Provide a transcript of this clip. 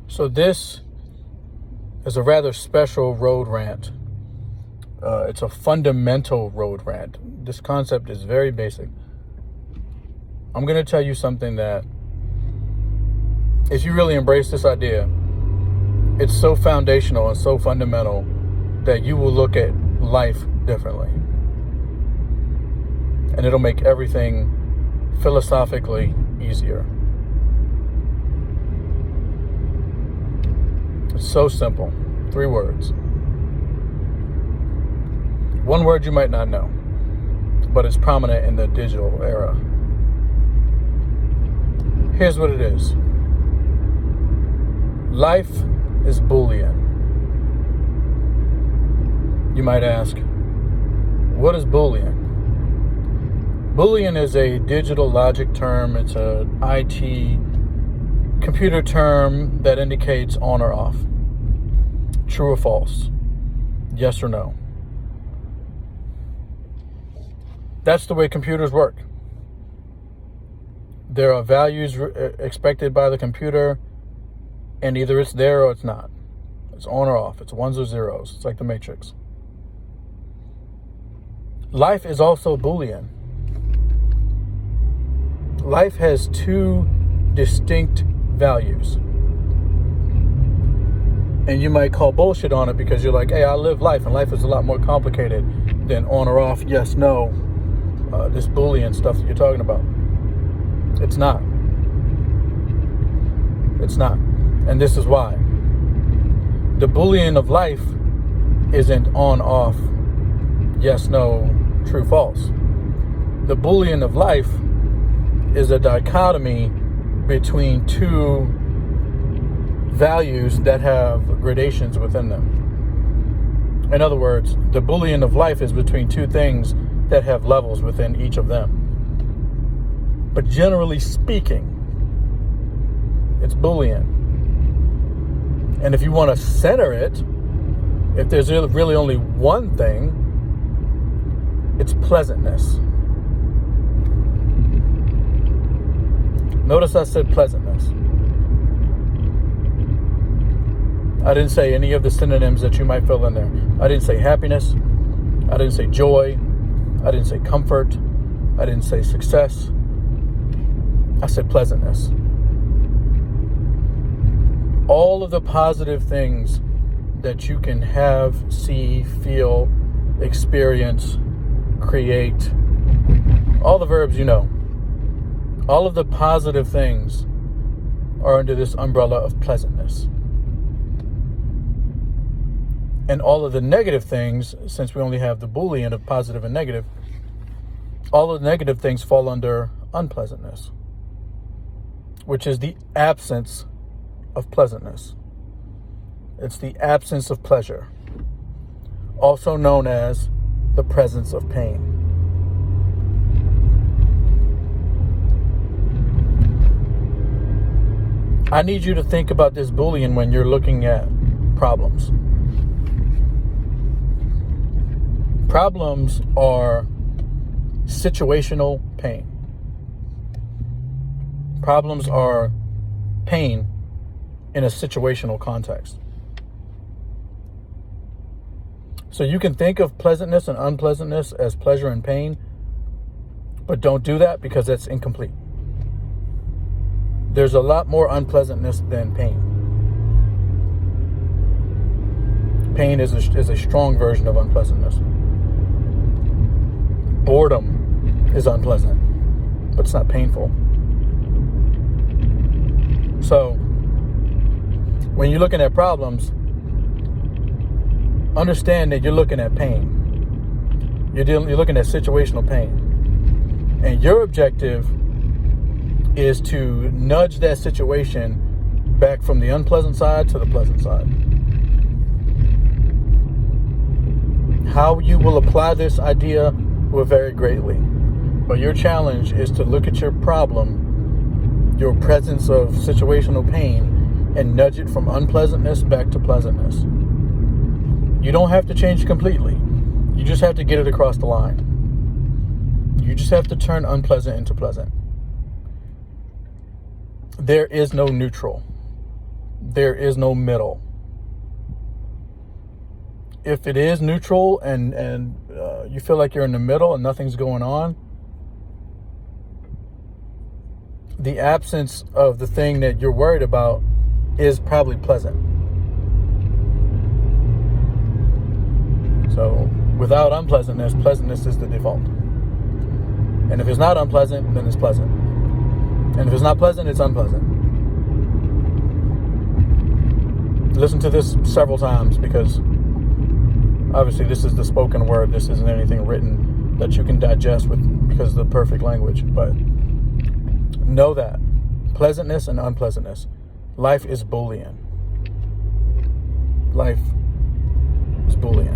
So this is a rather special road rant. It's a fundamental road rant. This concept is very basic. I'm going to tell you something that, if you really embrace this idea, it's so foundational and so fundamental that you will look at life differently. And it'll make everything philosophically easier. It's so simple. 3 words. One word you might not know, but it's prominent in the digital era. Here's what it is. Life is Boolean. You might ask, what is Boolean? Boolean is a digital logic term. It's a IT computer term that indicates on or off, true or false, yes or no. That's the way computers work. There are values expected by the computer, and either it's there or it's not. It's on or off. It's ones or zeros. It's like the Matrix. Life is also Boolean. Life has 2 distinct values. And you might call bullshit on it because you're like, hey, I live life, and life is a lot more complicated than on or off, yes, no, this Boolean stuff that you're talking about. It's not. It's not. And this is why. The Boolean of life isn't on, off, yes, no, true, false. The Boolean of life is a dichotomy between 2 values that have gradations within them. In other words, the Boolean of life is between 2 things that have levels within each of them. But generally speaking, it's Boolean. And if you want to center it, if there's really only one thing, it's pleasantness. Notice I said pleasantness. I didn't say any of the synonyms that you might fill in there. I didn't say happiness. I didn't say joy. I didn't say comfort. I didn't say success. I said pleasantness. All of the positive things that you can have, see, feel, experience, create, all the verbs you know, all of the positive things are under this umbrella of pleasantness. And all of the negative things, since we only have the Boolean of positive and negative, all of the negative things fall under unpleasantness, which is the absence of pleasantness. It's the absence of pleasure, also known as the presence of pain. I need you to think about this Boolean when you're looking at problems. Problems are situational pain. Problems are pain in a situational context. So you can think of pleasantness and unpleasantness as pleasure and pain, but don't do that because that's incomplete. There's a lot more unpleasantness than pain. Pain is a strong version of unpleasantness. Boredom is unpleasant, but it's not painful. So, when you're looking at problems, understand that you're looking at pain. You're looking at situational pain. And your objective is to nudge that situation back from the unpleasant side to the pleasant side. How you will apply this idea will vary greatly. But your challenge is to look at your problem, your presence of situational pain, and nudge it from unpleasantness back to pleasantness. You don't have to change completely. You just have to get it across the line. You just have to turn unpleasant into pleasant. There is no neutral. There is no middle. If it is neutral and you feel like you're in the middle and nothing's going on, the absence of the thing that you're worried about is probably pleasant. So without unpleasantness, pleasantness is the default. And if it's not unpleasant, then it's pleasant. And if it's not pleasant, it's unpleasant. Listen to this several times, because obviously this is the spoken word. This isn't anything written that you can digest with because of the perfect language. But know that pleasantness and unpleasantness. Life is Boolean. Life is Boolean.